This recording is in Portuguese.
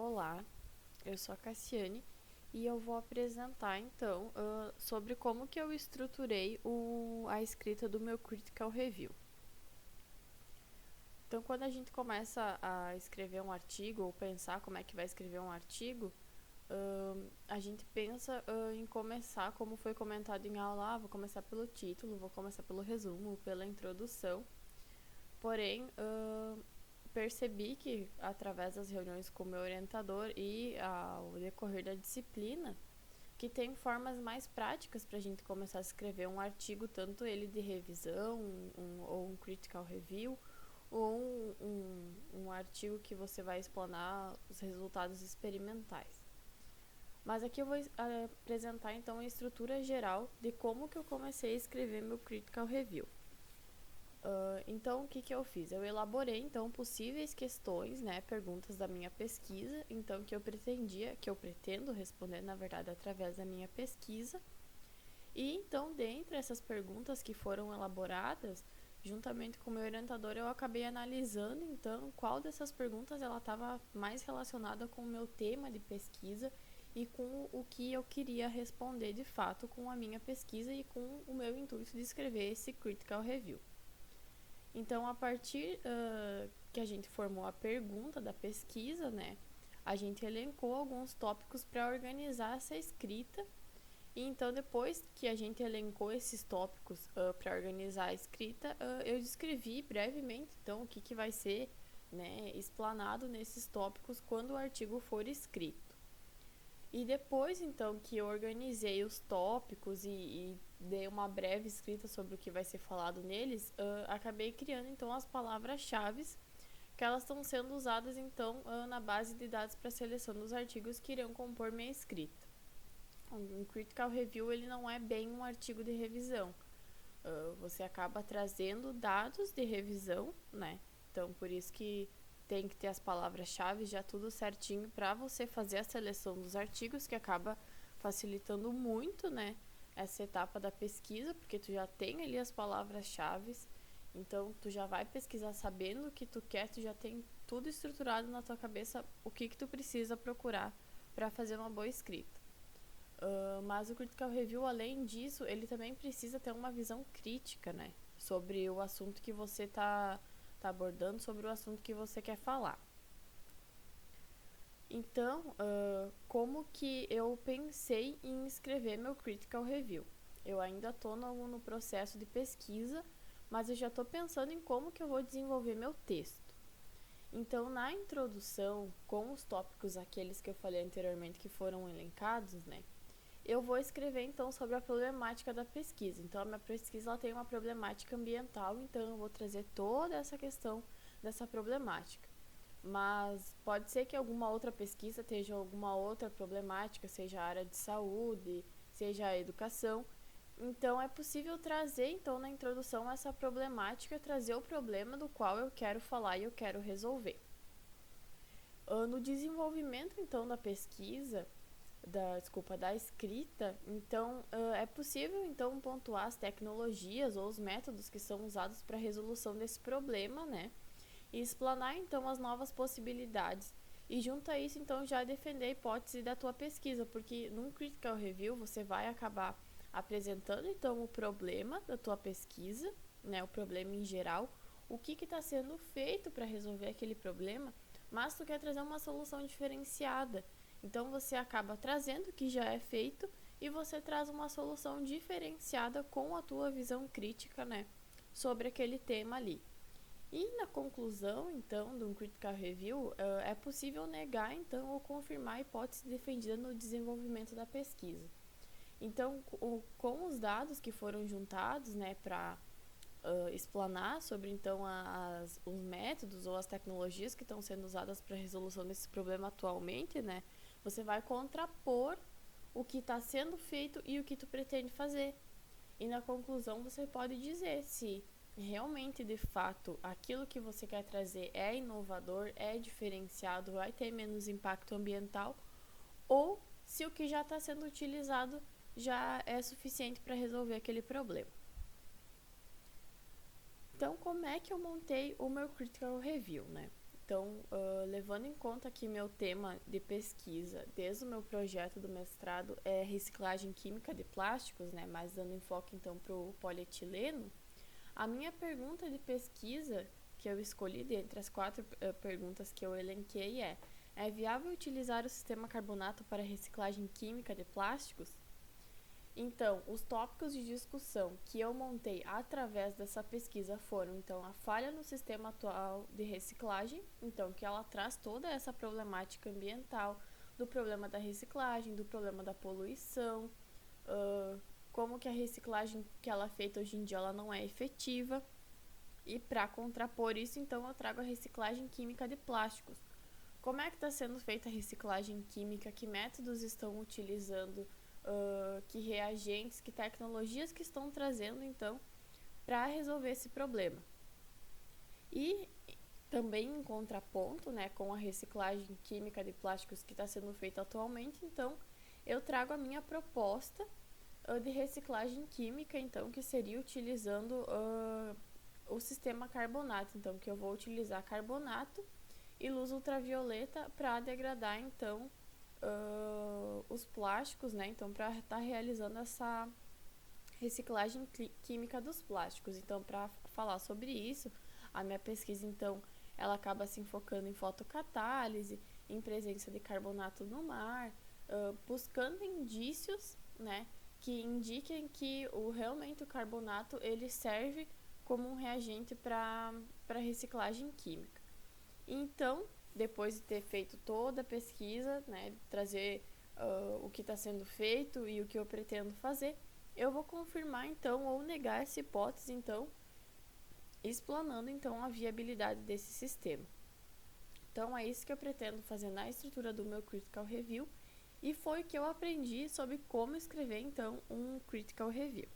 Olá, eu sou a Cassiane e eu vou apresentar então sobre como que eu estruturei a escrita do meu Critical Review. Então, quando a gente começa a escrever um artigo ou pensar como é que vai escrever um artigo, a gente pensa em começar, como foi comentado em aula, vou começar pelo título, vou começar pelo resumo, pela introdução. Porém, percebi que através das reuniões com o meu orientador e ao decorrer da disciplina, que tem formas mais práticas para a gente começar a escrever um artigo, tanto ele de revisão, ou um critical review, ou um artigo que você vai explanar os resultados experimentais. Mas aqui eu vou apresentar então a estrutura geral de como que eu comecei a escrever meu critical review. Então, o que eu fiz? Eu elaborei, então, possíveis questões, perguntas da minha pesquisa, então, que eu pretendo responder, na verdade, através da minha pesquisa. E, então, dentre essas perguntas que foram elaboradas, juntamente com o meu orientador, eu acabei analisando, então, qual dessas perguntas ela estava mais relacionada com o meu tema de pesquisa e com o que eu queria responder, de fato, com a minha pesquisa e com o meu intuito de escrever esse critical review. Então, a partir que a gente formou a pergunta da pesquisa, a gente elencou alguns tópicos para organizar essa escrita. E então, depois que a gente elencou esses tópicos para organizar a escrita, eu descrevi brevemente, então, o que vai ser explanado nesses tópicos quando o artigo for escrito. E depois, então, que eu organizei os tópicos e dei uma breve escrita sobre o que vai ser falado neles, acabei criando, então, as palavras-chave que elas estão sendo usadas, então, na base de dados para a seleção dos artigos que irão compor minha escrita. Um critical review, ele não é bem um artigo de revisão. Você acaba trazendo dados de revisão, Então, por isso que tem que ter as palavras-chave já tudo certinho para você fazer a seleção dos artigos, que acaba facilitando muito, essa etapa da pesquisa, porque tu já tem ali as palavras-chave, então tu já vai pesquisar sabendo o que tu quer, tu já tem tudo estruturado na tua cabeça, o que tu precisa procurar para fazer uma boa escrita. Mas o critical review, além disso, ele também precisa ter uma visão crítica, sobre o assunto que você está abordando, sobre o assunto que você quer falar. Então, como que eu pensei em escrever meu critical review? Eu ainda estou no processo de pesquisa, mas eu já estou pensando em como que eu vou desenvolver meu texto. Então, na introdução, com os tópicos aqueles que eu falei anteriormente que foram elencados, eu vou escrever, então, sobre a problemática da pesquisa. Então, a minha pesquisa ela tem uma problemática ambiental, então eu vou trazer toda essa questão dessa problemática. Mas pode ser que alguma outra pesquisa esteja alguma outra problemática, seja a área de saúde, seja a educação. Então, é possível trazer, então, na introdução, essa problemática, trazer o problema do qual eu quero falar e eu quero resolver. No desenvolvimento, então, da pesquisa, da escrita, então é possível então pontuar as tecnologias ou os métodos que são usados para a resolução desse problema, e explanar então as novas possibilidades. E junto a isso, então, já defender a hipótese da tua pesquisa, porque num critical review você vai acabar apresentando então o problema da tua pesquisa, o problema em geral, o que está sendo feito para resolver aquele problema, mas tu quer trazer uma solução diferenciada. Então você acaba trazendo o que já é feito e você traz uma solução diferenciada com a tua visão crítica, sobre aquele tema ali. E na conclusão, então, de um critical review, é possível negar, então, ou confirmar a hipótese defendida no desenvolvimento da pesquisa. Então, com os dados que foram juntados, para explanar sobre, então, os métodos ou as tecnologias que estão sendo usadas para a resolução desse problema atualmente, você vai contrapor o que está sendo feito e o que tu pretende fazer. E na conclusão você pode dizer se realmente, de fato, aquilo que você quer trazer é inovador, é diferenciado, vai ter menos impacto ambiental, ou se o que já está sendo utilizado já é suficiente para resolver aquele problema. Então, como é que eu montei o meu critical review, Então, levando em conta que meu tema de pesquisa, desde o meu projeto do mestrado, é reciclagem química de plásticos, né, mas dando enfoque então para o polietileno, a minha pergunta de pesquisa que eu escolhi dentre as 4 perguntas que eu elenquei é viável utilizar o sistema carbonato para reciclagem química de plásticos? Então, os tópicos de discussão que eu montei através dessa pesquisa foram, então, a falha no sistema atual de reciclagem, então, que ela traz toda essa problemática ambiental, do problema da reciclagem, do problema da poluição, como que a reciclagem que ela é feita hoje em dia ela não é efetiva. E para contrapor isso, então, eu trago a reciclagem química de plásticos. Como é que está sendo feita a reciclagem química? Que métodos estão utilizando? Que reagentes, que tecnologias que estão trazendo, então, para resolver esse problema. E também em contraponto, né, com a reciclagem química de plásticos que está sendo feita atualmente, então, eu trago a minha proposta de reciclagem química, então, que seria utilizando o sistema carbonato, então, que eu vou utilizar carbonato e luz ultravioleta para degradar, então, os plásticos, né? Então, para estar realizando essa reciclagem química dos plásticos. Então, para falar sobre isso, a minha pesquisa, então, ela acaba se enfocando em fotocatálise, em presença de carbonato no mar, buscando indícios, né, que indiquem que realmente o carbonato ele serve como um reagente para reciclagem química. Então, depois de ter feito toda a pesquisa, né, trazer o que está sendo feito e o que eu pretendo fazer, eu vou confirmar então ou negar essa hipótese, então, explanando então a viabilidade desse sistema. Então é isso que eu pretendo fazer na estrutura do meu Critical Review e foi o que eu aprendi sobre como escrever então um Critical Review.